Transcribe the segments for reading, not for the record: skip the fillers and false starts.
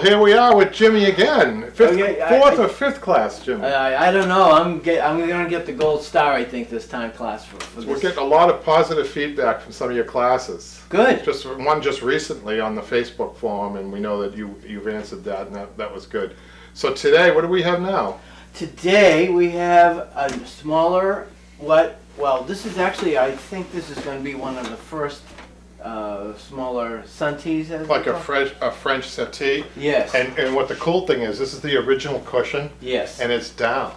here we are with Jimmy again. Fourth or fifth class, Jimmy. I don't know. I'm going to get the gold star, I think, this time, class. For this. We're getting a lot of positive feedback from some of your classes. Good. Just one just recently on the Facebook forum, and we know that you've answered that, and that was good. So today, what do we have now? Today we have a smaller, well, this is actually, I think this is going to be one of the first smaller Settees. Like a French settee? Yes. And what the cool thing is, this is the original cushion. Yes. And it's down.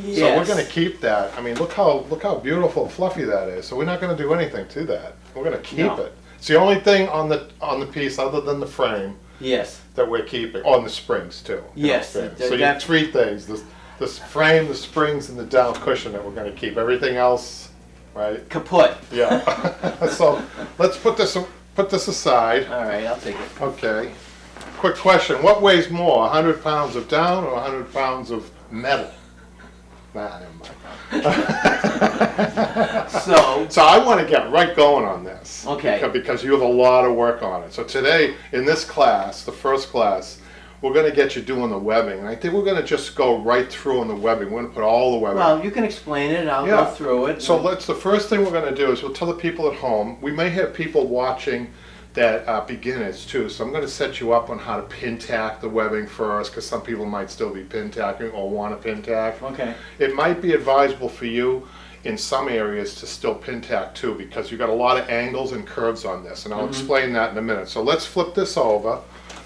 Yes. So we're going to keep that. I mean, look how beautiful and fluffy that is. So we're not going to do anything to that. We're going to keep it. It's the only thing on the piece other than the frame. Yes. That we're keeping. On the springs too. Yes. So you have three things: the frame, the springs, and the down cushion that we're going to keep. Everything else. Right? Kaput. Yeah. So let's put this aside. All right, I'll take it. Okay. Quick question: what weighs more, 100 pounds of down or 100 pounds of metal? Nah, never mind. So I want to get right going on this. Okay. Because you have a lot of work on it. So today in this class, the first class, we're going to get you doing the webbing, and I think we're going to just go right through on the webbing. We're going to put all the webbing. Well, you can explain it. I'll go through it. So the first thing we're going to do is we'll tell the people at home. We may have people watching that are beginners too, so I'm going to set you up on how to pin tack the webbing first, because some people might still be pin tacking or want to pin tack. Okay. It might be advisable for you in some areas to still pin tack too, because you've got a lot of angles and curves on this, and I'll explain that in a minute. So let's flip this over.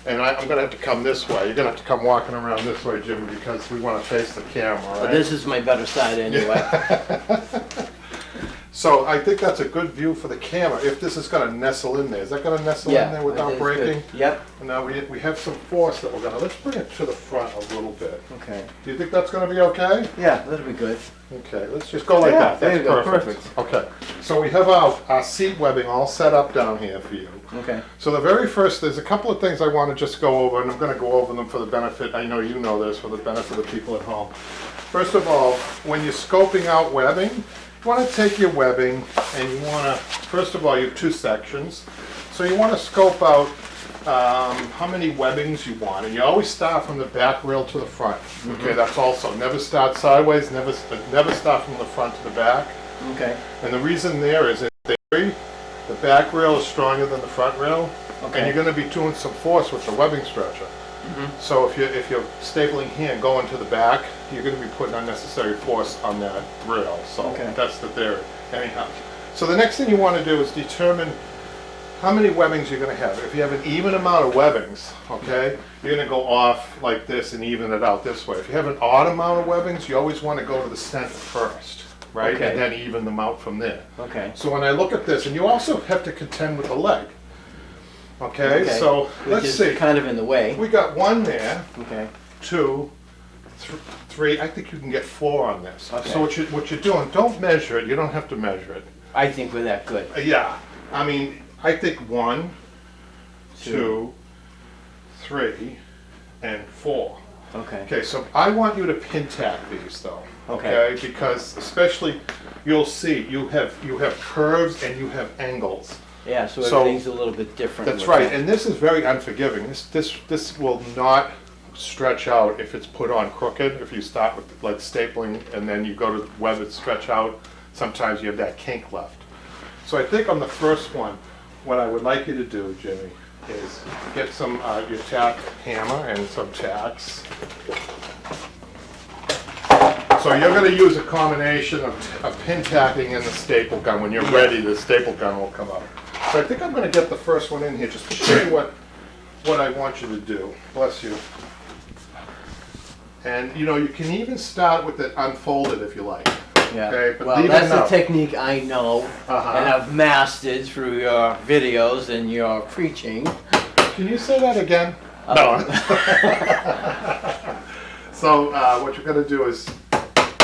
And I'm going to have to come this way. You're going to have to come walking around this way, Jimmy, because we want to face the camera, right? But this is my better side anyway. So I think that's a good view for the camera, if this is going to nestle in there. Is that going to nestle in there without breaking? Good. Yep. And now we have some force that we're going to, let's bring it to the front a little bit. Okay. Do you think that's going to be okay? Yeah, that'll be good. Okay, let's just go like that. There That's you go. perfect. Okay, so we have our seat webbing all set up down here for you. Okay. So the very first, there's a couple of things I want to just go over, and I'm going to go over them for the benefit, I know you know this, for the benefit of the people at home. First of all, when you're scoping out webbing, you want to take your webbing and you want to, first of all, you have two sections. So you want to scope out how many webbings you want, and you always start from the back rail to the front. Okay, that's also, never start sideways, never start from the front to the back. Okay. And the reason there is, in theory, the back rail is stronger than the front rail, and you're going to be doing some force with the webbing stretcher. So if you're stapling here and going to the back, you're going to be putting unnecessary force on that rail. So that's the theory. Anyhow, so the next thing you want to do is determine how many webbings you're going to have. If you have an even amount of webbings, okay, you're going to go off like this and even it out this way. If you have an odd amount of webbings, you always want to go to the center first, right, and then even them out from there. Okay. So when I look at this, and you also have to contend with the leg. Okay, so let's see. Kind of in the way. We got one there. Okay. 2, 3. I think you can get 4 on this. Okay. So what you're doing, don't measure it. You don't have to measure it. I think we're that good. Yeah. I mean, I think 1, 2, 3, and 4. Okay. Okay, so I want you to pin tack these though. Okay. Because especially you'll see you have curves and you have angles. Yeah, so everything's a little bit different. That's right, and this is very unforgiving. This will not stretch out if it's put on crooked. If you start with like stapling and then you go to web it stretch out, sometimes you have that kink left. So I think on the first one, what I would like you to do, Jimmy, is get some your tack hammer and some tacks. So you're going to use a combination of pin tacking and the staple gun. When you're ready, the staple gun will come out. So I think I'm going to get the first one in here just to show you what I want you to do. Bless you. And you know, you can even start with it unfolded if you like. Yeah. Okay, but well, that's a technique I know and I've mastered through your videos and your preaching. Can you say that again? No. So what you're going to do is,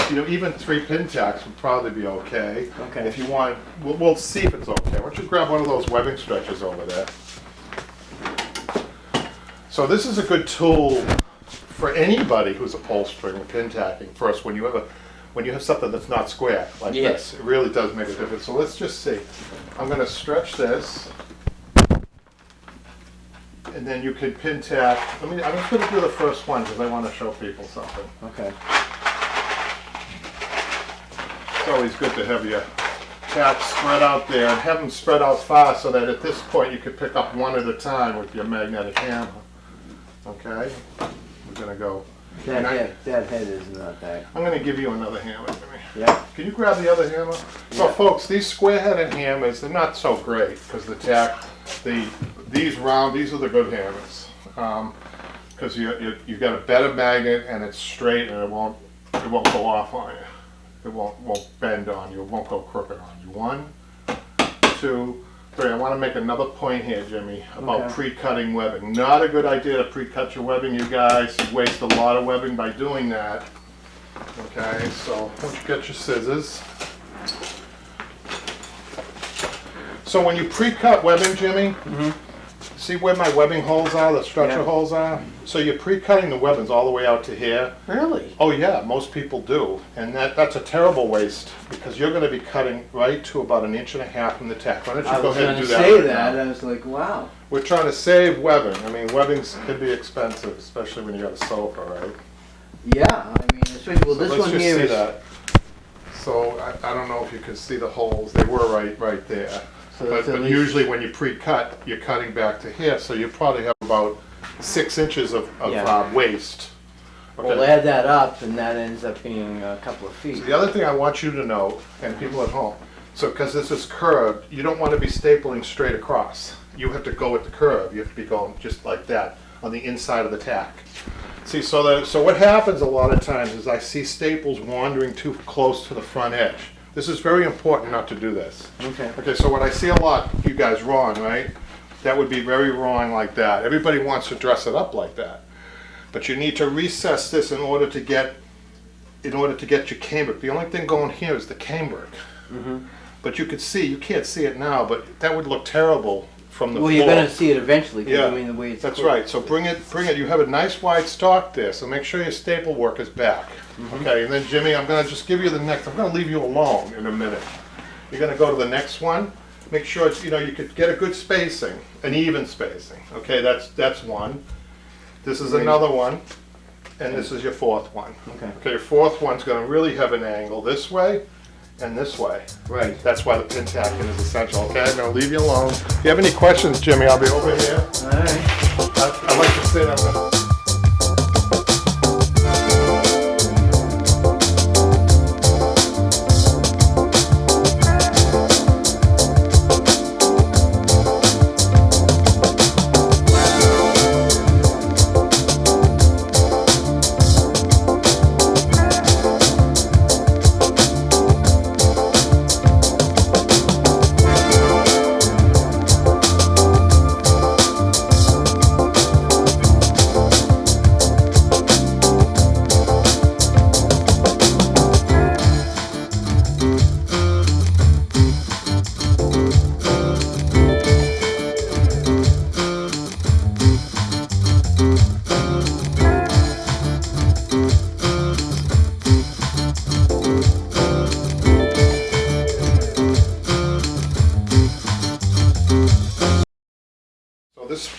you know, even 3 pin tacks would probably be okay. Okay. If you want, we'll see if it's okay. Why don't you grab one of those webbing stretchers over there? So this is a good tool for anybody who's upholstering or pin tacking. First, when you have something that's not square like this, it really does make a difference. So let's just see. I'm going to stretch this. and then you could pin tack. I'm just going to do the first one because I want to show people something. Okay. It's always good to have your tacks spread out there and have them spread out far so that at this point you could pick up one at a time with your magnetic hammer. Okay? We're going to go. That head is not that. I'm going to give you another hammer, Jimmy. Yeah. Can you grab the other hammer? So folks, these square-headed hammers, they're not so great because the tack, these are the good hammers. Because you've got a better magnet and it's straight and it won't go off on you. It won't bend on you. It won't go crooked on you. 1, 2, 3. I want to make another point here, Jimmy, about pre-cutting webbing. Not a good idea to pre-cut your webbing, you guys. You waste a lot of webbing by doing that. Okay, so once you get your scissors. So when you pre-cut webbing, Jimmy, see where my webbing holes are, the stretcher holes are? So you're pre-cutting the webbings all the way out to here. Really? Oh yeah, most people do. And that's a terrible waste because you're going to be cutting right to about 1.5 inches from the tack. Why don't you go ahead and do that? I was going to say that. I was like, wow. We're trying to save webbing. I mean, webbings can be expensive, especially when you got a sofa, right? Yeah, I mean, especially, well, this one here is... That. So I don't know if you can see the holes. They were right there. So but usually when you pre-cut, you're cutting back to here, so you probably have about 6 inches of waste. Okay. We'll add that up, and that ends up being a couple of feet. So the other thing I want you to know, and people at home, so because this is curved, you don't want to be stapling straight across. You have to go with the curve. You have to be going just like that on the inside of the tack. See, so what happens a lot of times is I see staples wandering too close to the front edge. This is very important not to do this. Okay. Okay, so what I see a lot, you guys, wrong, right? That would be very wrong like that. Everybody wants to dress it up like that. But you need to recess this in order to get your cambric. The only thing going here is the cambric. But you can't see it now, but that would look terrible from the floor. Well, you're going to see it eventually, because I mean the way it's That's right. So bring it. You have a nice wide stalk there, so make sure your staple work is back. Okay, and then Jimmy, I'm going to just give you the next. I'm going to leave you alone in a minute. You're going to go to the next one. Make sure it's, you could get a good spacing, an even spacing. Okay, that's one. This is another one, and this is your fourth one. Okay, your fourth one's going to really have an angle this way and this way. Right. That's why the pin tacking is essential. Okay, I'm going to leave you alone. If you have any questions, Jimmy, I'll be over here. All right. I'd like to sit on the...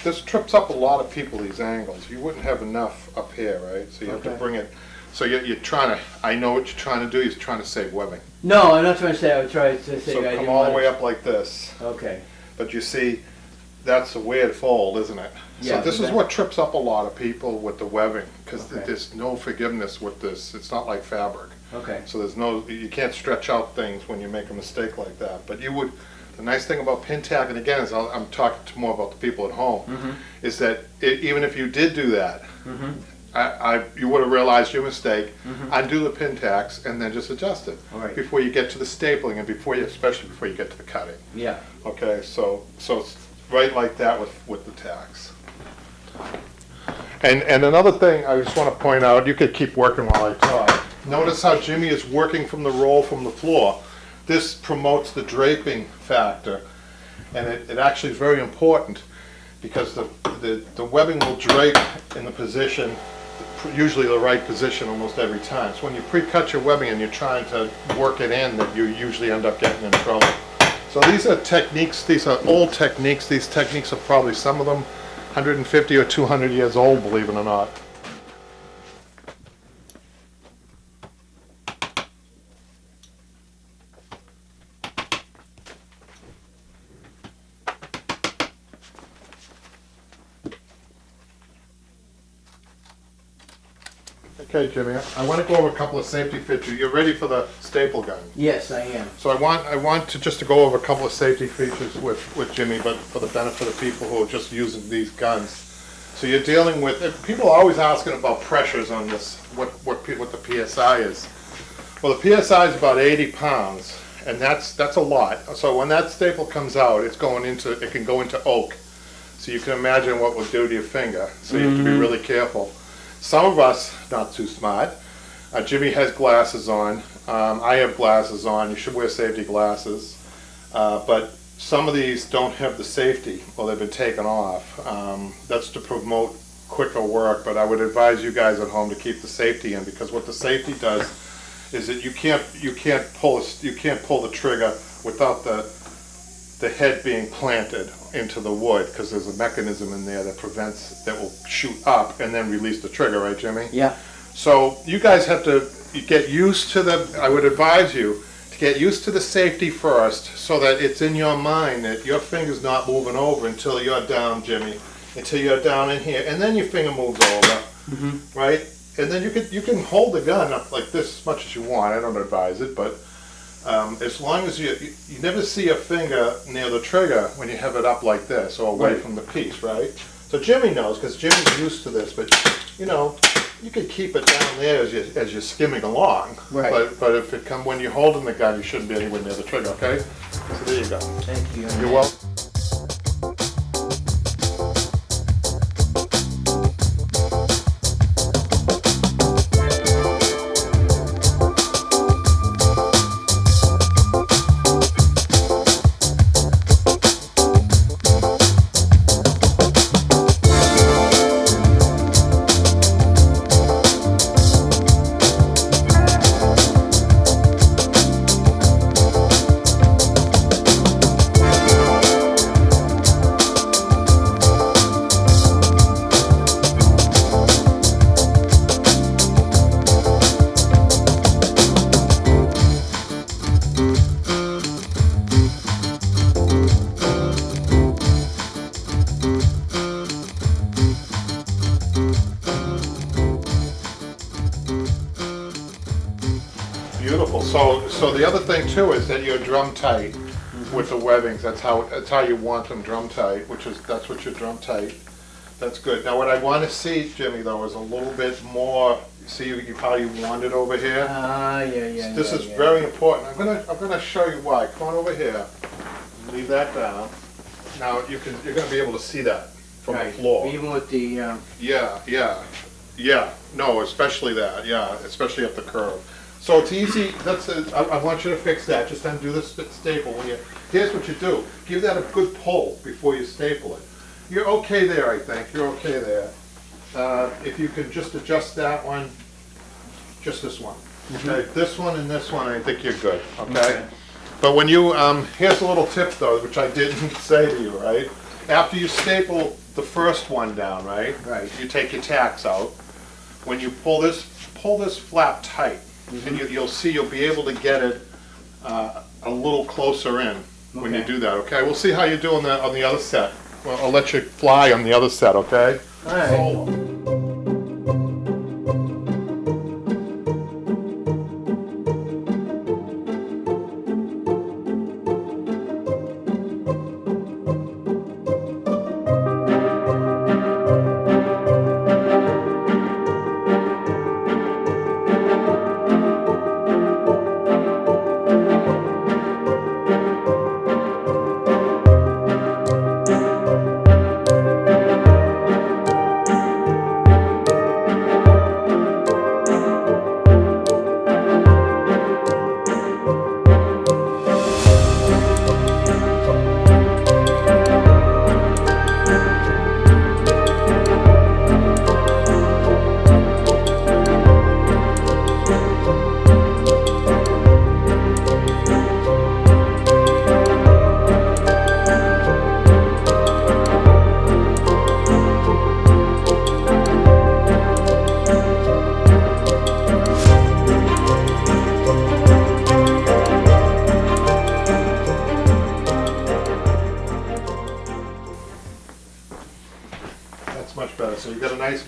This trips up a lot of people, these angles. You wouldn't have enough up here, right? So you have to bring it. So you're trying to, I know what you're trying to do, you're trying to save webbing. No, I'm not trying to say, I would try to say So come all the way up like this. Okay. But you see, that's a weird fold, isn't it? Yeah, So this is what trips up a lot of people with the webbing, because Okay. there's no forgiveness with this. It's not like fabric. Okay. So you can't stretch out things when you make a mistake like that. But you would, the nice thing about pin tack, and again, is I'm talking more about the people at home, is that even if you did do that, you would have realized your mistake, undo the pin tacks, and then just adjust it before you get to the stapling, and especially before you get to the cutting. Yeah. Okay, so it's right like that with the tacks. And another thing I just want to point out, you could keep working while I talk. Notice how Jimmy is working from the roll from the floor. This promotes the draping factor, and it actually is very important because the webbing will drape in the position, usually the right position almost every time. So when you pre-cut your webbing and you're trying to work it in, that you usually end up getting in trouble. So these are techniques, these are old techniques. These techniques are probably, some of them 150 or 200 years old, believe it or not. Okay, Jimmy, I want to go over a couple of safety features. You're ready for the staple gun. Yes, I am. So I want to just to go over a couple of safety features with Jimmy, but for the benefit of people who are just using these guns. So you're dealing with, people are always asking about pressures on this, what the PSI is. Well, the PSI is about 80 pounds, and that's a lot. So when that staple comes out, it can go into oak. So you can imagine what will do to your finger. So you have to be really careful. Some of us, not too smart. Jimmy has glasses on. I have glasses on. You should wear safety glasses. But some of these don't have the safety, or they've been taken off. That's to promote quicker work, but I would advise you guys at home to keep the safety in, because what the safety does is that you can't pull the trigger without the head being planted into the wood, because there's a mechanism in there that will shoot up and then release the trigger, right, Jimmy? Yeah. So you guys have to get used to I would advise you to get used to the safety first, so that it's in your mind that your finger's not moving over until you're down, Jimmy, until you're down in here, and then your finger moves over, right? And then you can hold the gun up like this as much as you want. I don't advise it, but as long as you never see a finger near the trigger when you have it up like this or away from the piece, right? So Jimmy knows, because Jimmy's used to this, but you know, you can keep it down there as you're skimming along. Right. But if when you're holding the gun, you shouldn't be anywhere near the trigger, okay? So there you go. Thank you. You're welcome. Beautiful. So the other thing too is that you're drum tight with the webbings. That's how you want them drum tight, that's what you're drum tight. That's good. Now what I want to see, Jimmy, though, is a little bit more. See how you want it over here. Yeah. This is very important. I'm gonna show you why. Come on over here. Leave that down. Now you're gonna be able to see that from the floor. Even with the. Yeah. No, especially that. Yeah, especially up the curve. So it's easy. I want you to fix that. Just undo the staple. Here's what you do. Give that a good pull before you staple it. You're okay there, I think. You're okay there. If you could just adjust that one, just this one. Okay, this one and this one, I think you're good. Okay. But when you here's a little tip though, which I didn't say to you, right? After you staple the first one down, right? Right. You take your tacks out. When you pull this flap tight. And you'll see you'll be able to get it a little closer in when you do that, okay? We'll see how you do on the other set. Well, I'll let you fly on the other set, okay? All right.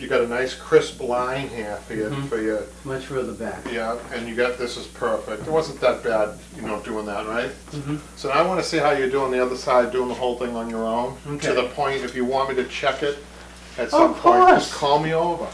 you got a nice crisp line here for your, Much further back. yeah, and you got, this is perfect. It wasn't that bad, doing that, right? So now I wanna see how you're doing the other side, doing the whole thing on your own. Okay. To the point, if you want me to check it at Of some point, just course. call me over.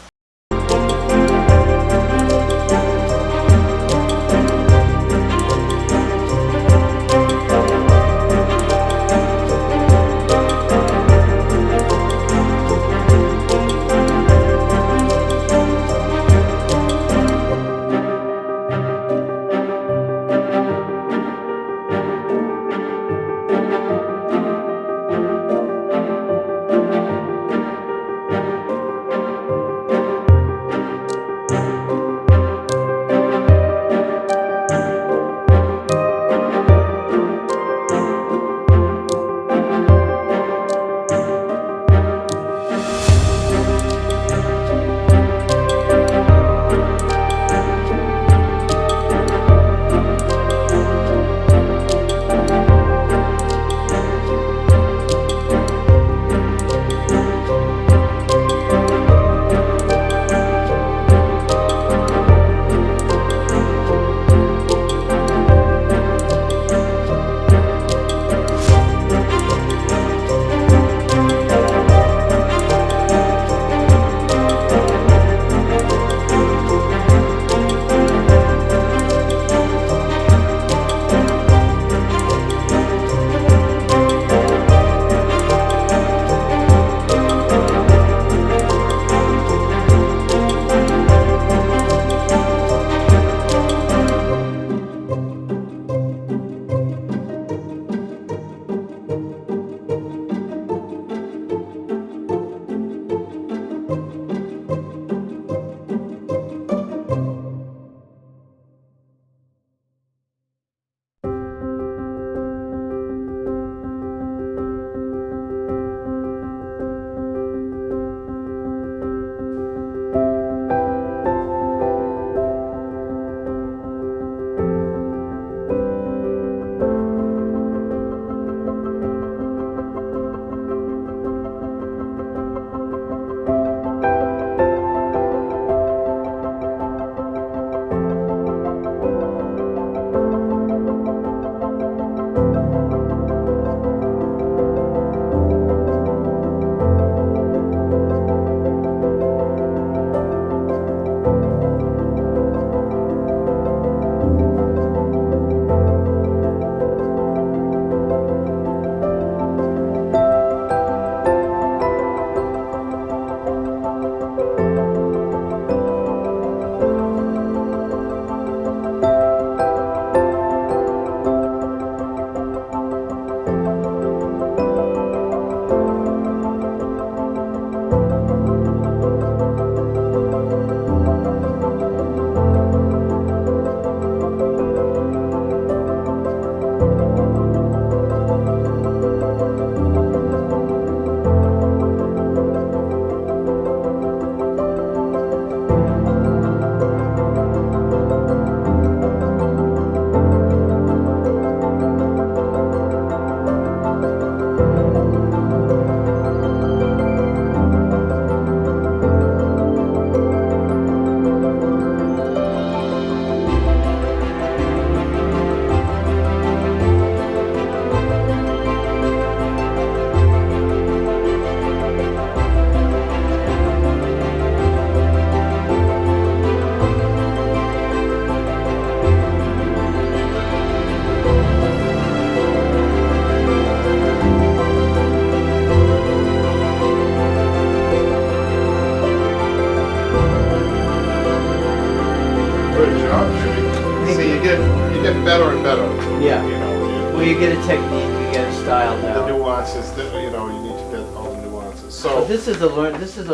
better and better. Yeah. You know, Well, you get a technique, you get a style the now. nuances that, you know, you need to get all the nuances. So So this is a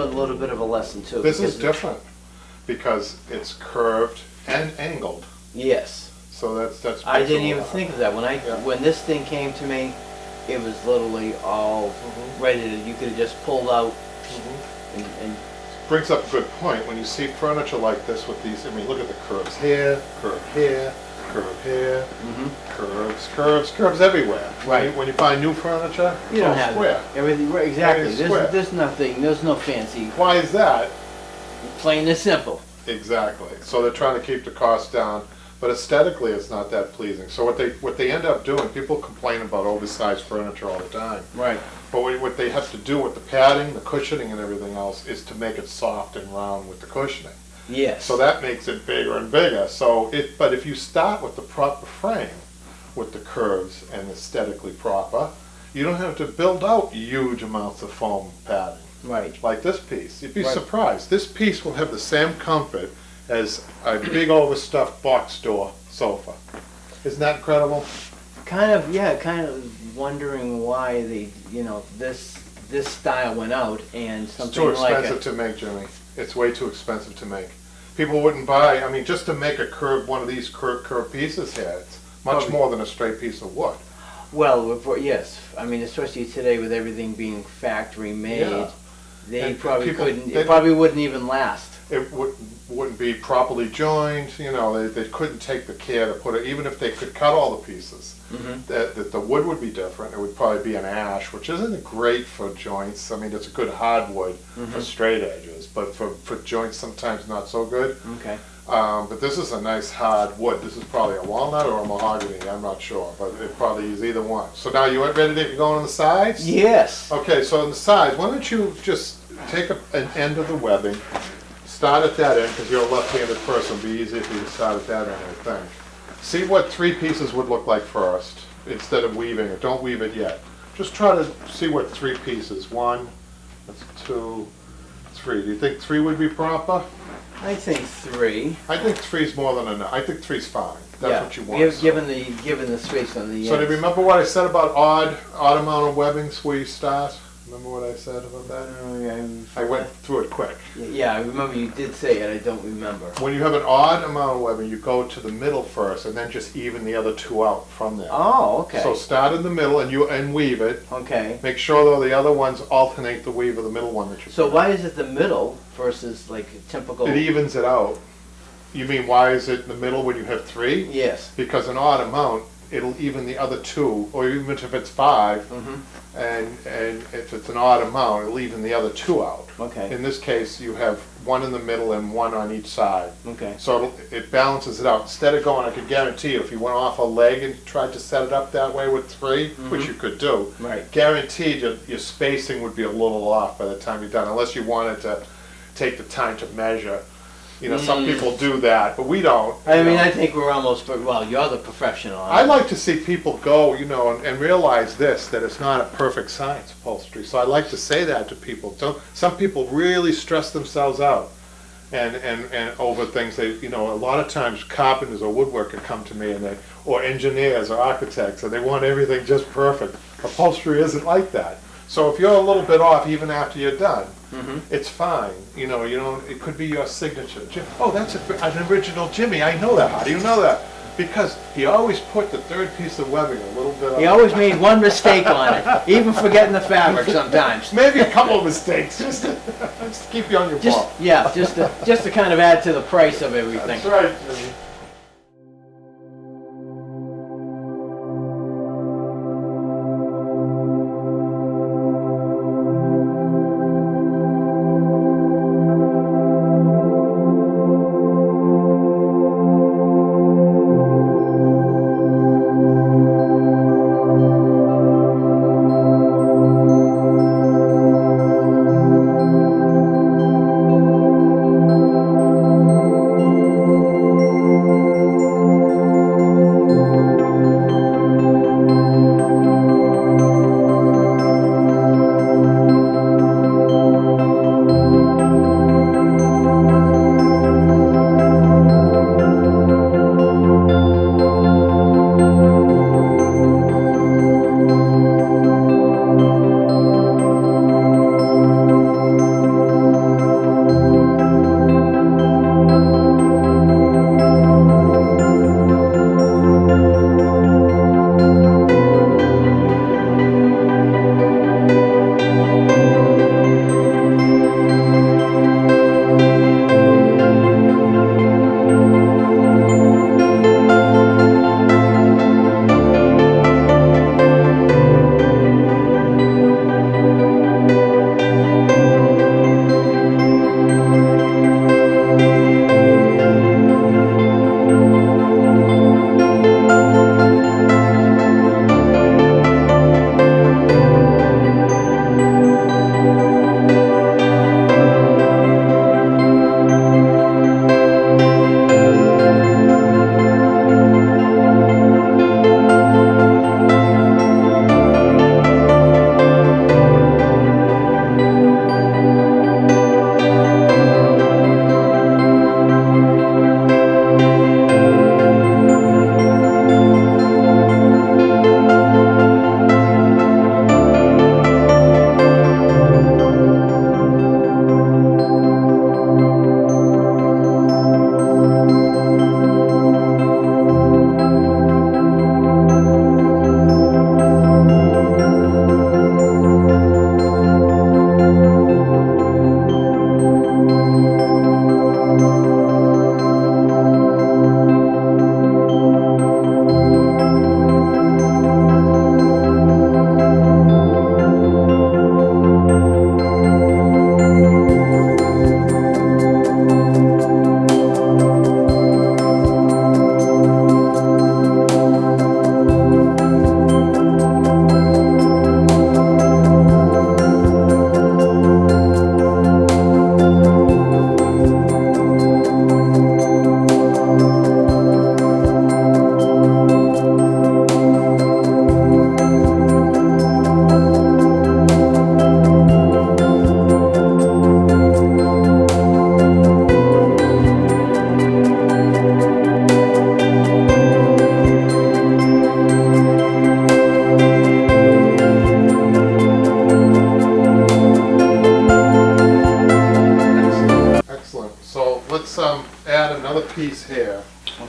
little bit of a lesson too. this is because- different because it's curved and angled. Yes. So that's. I didn't makes it a even lot. think of that. Yeah. When this thing came to me, it was literally all ready to, you could have just pulled out and Brings up a good point. When you see furniture like this with these, I mean, look at the curves here, curve here, curve here, curves everywhere. Right. When you find new furniture, you it's don't all have square. everything, right, exactly. Everything's square. There's nothing, there's no fancy. Why is that? Plain and simple. Exactly. So they're trying to keep the cost down, but aesthetically it's not that pleasing. So what they end up doing, people complain about oversized furniture all the time. Right. But what they have to do with the padding, the cushioning and everything else is to make it soft and round with the cushioning. Yes. So that makes it bigger and bigger. But if you start with the proper frame, with the curves and aesthetically proper, you don't have to build out huge amounts of foam padding. Right. Like this piece. You'd be Right. surprised. This piece will have the same comfort as a big overstuffed box door sofa. Isn't that incredible? Kind of wondering why this style went out and It's something too like expensive to make, Jimmy. It's way too expensive to make. People wouldn't buy, I mean, just to make one of these curved pieces here, it's much Probably. more than a straight piece of wood. Well, yes. I mean, especially today with everything being factory made, Yeah. they And probably people- couldn't. they- It probably wouldn't even last. It wouldn't be properly joined, they couldn't take the care to put it, even if they could cut all the pieces. That the wood would be different. It would probably be an ash, which isn't great for joints. I mean, it's a good hardwood for straight edges, but for joints sometimes not so good. Okay. But this is a nice hard wood. This is probably a walnut or a mahogany, I'm not sure, but it probably is either one. So now you ready to go on the sides? Yes. Okay, so on the sides, why don't you just take an end of the webbing, start at that end, because you're a left-handed person, it'll be easier for you to start at that end, I think. See what 3 pieces would look like first, instead of weaving it. Don't weave it yet. Just try to see what 3 pieces. 1, that's 2, 3. Do you think 3 would be proper? I think 3. I think 3's more than enough. I think 3's fine. That's what you want. Given the space on the So do ends. you remember what I said about odd amount of webbings where you start? Remember what I said about that? I went through it quick. Yeah, I remember you did say it. I don't remember. When you have an odd amount of webbing, you go to the middle first and then just even the other 2 out from there. Oh, okay. So start in the middle and weave it. Okay. Make sure though the other ones alternate the weave of the middle one that you So put. why is it the middle versus like a typical? It evens it out. You mean why is it in the middle when you have 3? Yes. Because an odd amount, it'll even the other 2, or even if it's 5, Mm-hmm. and if it's an odd amount, it'll even the other 2 out. Okay. In this case, you have 1 in the middle and 1 on each side. Okay. So it balances it out. Instead of going, I could guarantee you, if you went off a leg and tried to set it up that way with 3, which you could do, Right. guaranteed your spacing would be a little off by the time you're done, unless you wanted to take the time to measure. Some people do that, but we don't. I mean, I think we're almost. Well, you're the professional. I like to see people go, and realize this, that it's not a perfect science, upholstery. So I like to say that to people. So some people really stress themselves out and over things. A lot of times carpenters or woodworkers come to me or engineers or architects, and they want everything just perfect. Upholstery isn't like that. So if you're a little bit off even after you're done, it's fine. It could be your signature. Oh, that's an original Jimmy. I know that. How do you know that? Because he always put the 3rd piece of webbing a little bit off. He always made one mistake on it, even forgetting the fabric sometimes. Maybe a couple of mistakes, just to keep you on your ball. Just to kind of add to the price of everything. That's right, Jimmy.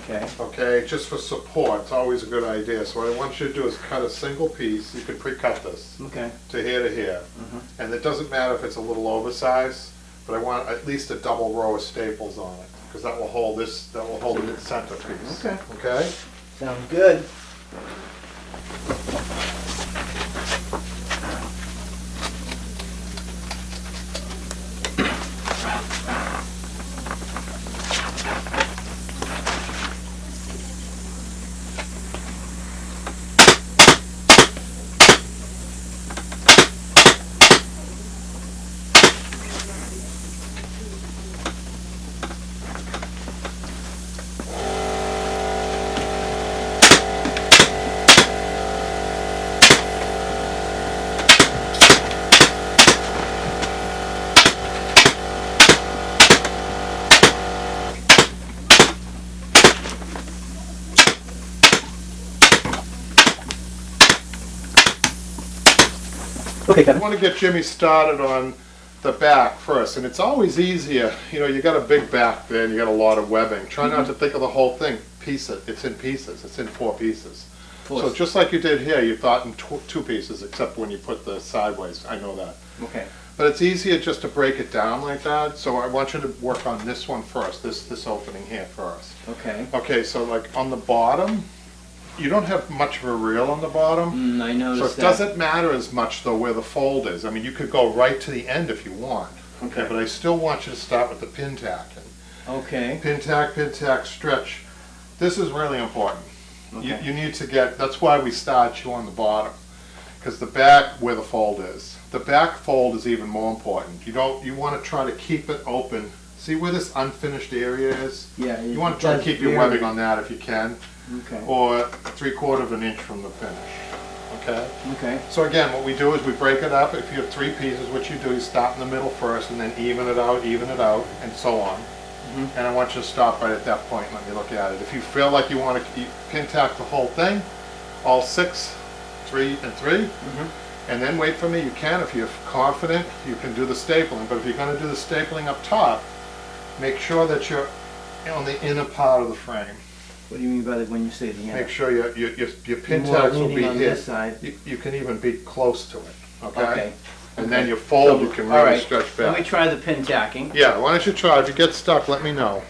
Okay. Okay, just for support, it's always a good idea. So what I want you to do is cut a single piece, you can pre-cut this, Okay. to here. And it doesn't matter if it's a little oversized, but I want at least a double row of staples on it, because that will hold this, that will hold the center piece. Okay. Okay? Sounds good. Okay, I Kevin. want to get Jimmy started on the back first, and it's always easier, you know, you got a big back there and you got a lot of webbing. Try not to think of the whole thing, piece it, it's in pieces, it's in 4 pieces. So just like you did here, you thought in 2 pieces, except when you put the sideways, I know that. Okay. But it's easier just to break it down like that, so I want you to work on this one first, this opening here first. Okay. Okay, so like on the bottom, you don't have much of a reel on the bottom. I So noticed it doesn't matter as much though where the fold is. I mean, you could go right to the end if you want. Okay, but I still want you to start with the pin tacking. Okay. Pin tack, stretch. This is really important. Okay. You need to get, that's why we start you on the bottom. Because the back where the fold is. The back fold is even more important. You want to try to keep it open. See where this unfinished area is? Yeah. You want to try to keep your webbing on that if you can. Okay. Or 3/4 of an inch from the finish. Okay? Okay. So again, what we do is we break it up. If you have 3 pieces, what you do is start in the middle first and then even it out, and so on. And I want you to stop right at that point and let me look at it. If you feel like you want to pin tack the whole thing, all 6, 3 and 3, and then wait for me, you can. If you're confident, you can do the stapling. But if you're going to do the stapling up top, make sure that you're on the inner part of the frame. What do you mean by that when you say the end? Make sure your pin More tacks will leaning be on here. this side. You can even be close to it, okay? Okay. And then your fold, you can All really right. stretch Let me back. try the pin tacking. Yeah, why don't you try? If you get stuck, let me know.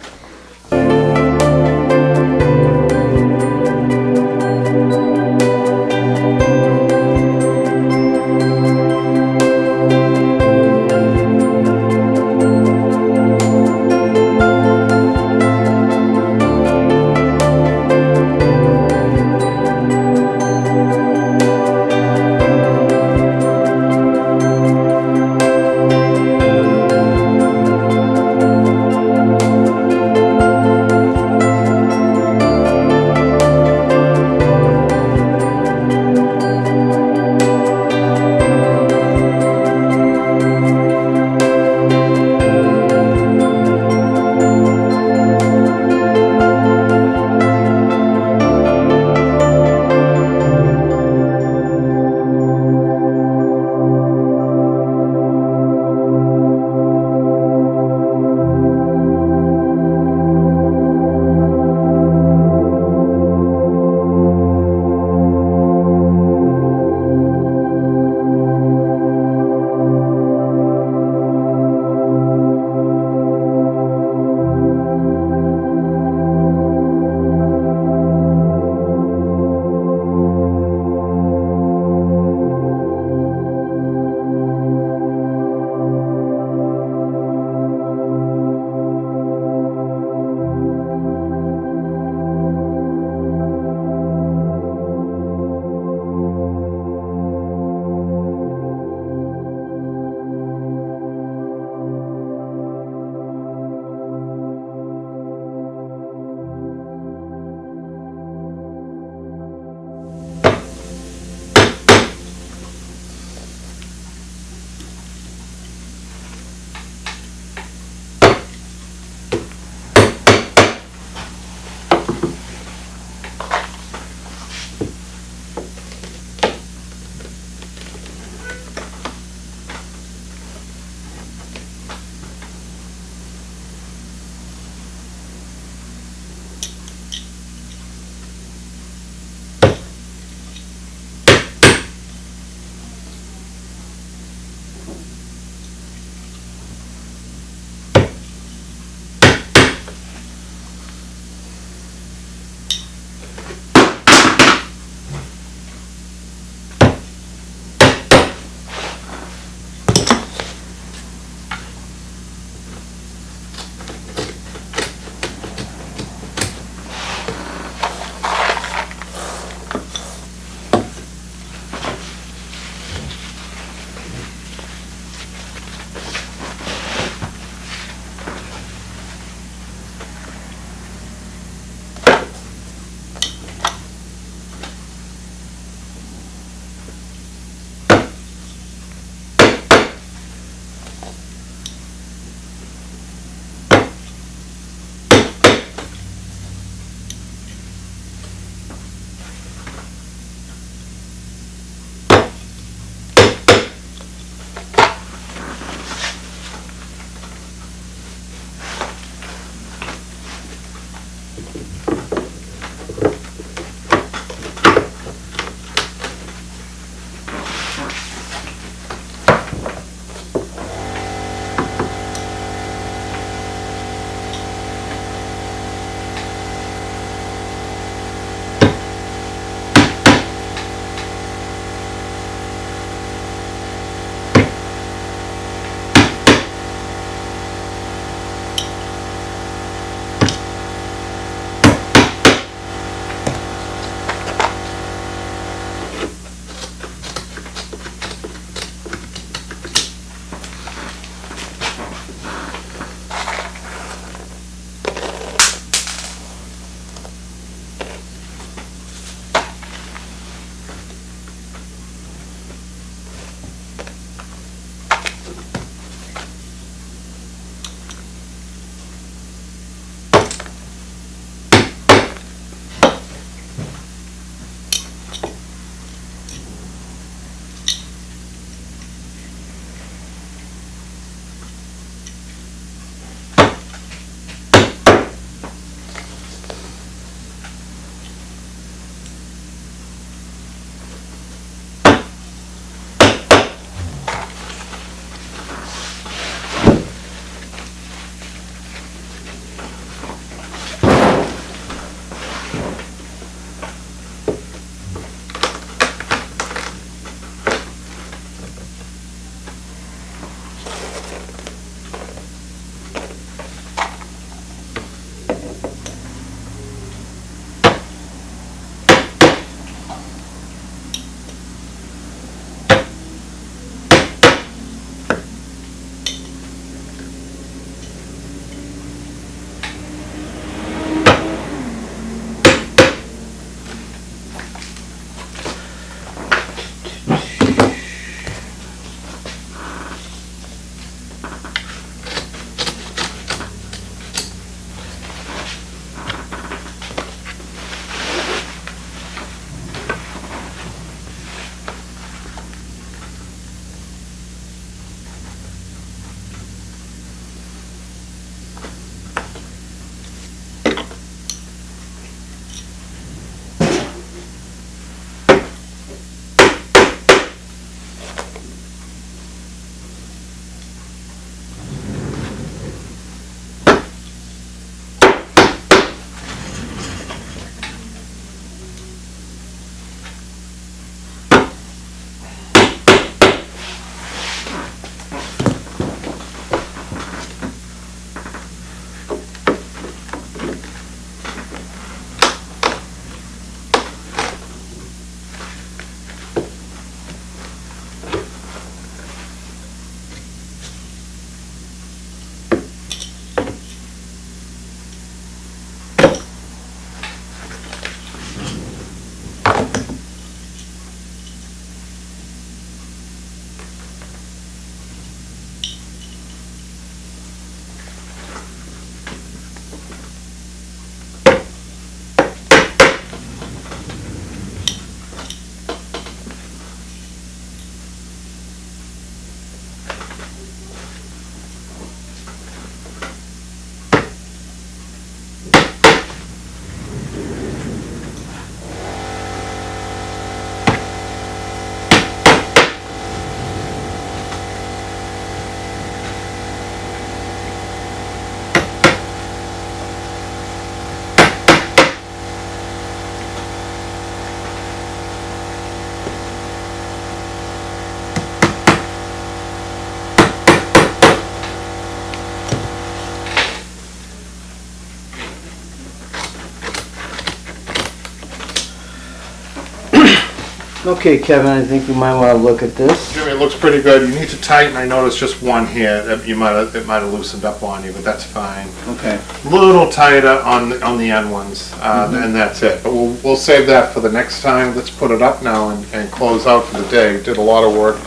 Okay, Kevin, I think you might want to look at this. Jimmy, it looks pretty good. You need to tighten. I noticed just one here that it might have loosened up on you, but that's fine. Okay. A little tighter on the end ones, and that's it. But we'll save that for the next time. Let's put it up now and close out for the day. Did a lot of work,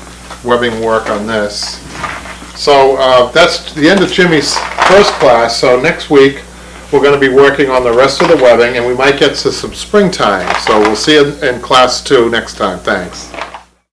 webbing work on this. So that's the end of Jimmy's first class. So next week we're going to be working on the rest of the webbing, and we might get to some springtime. So we'll see you in class 2 next time. Thanks.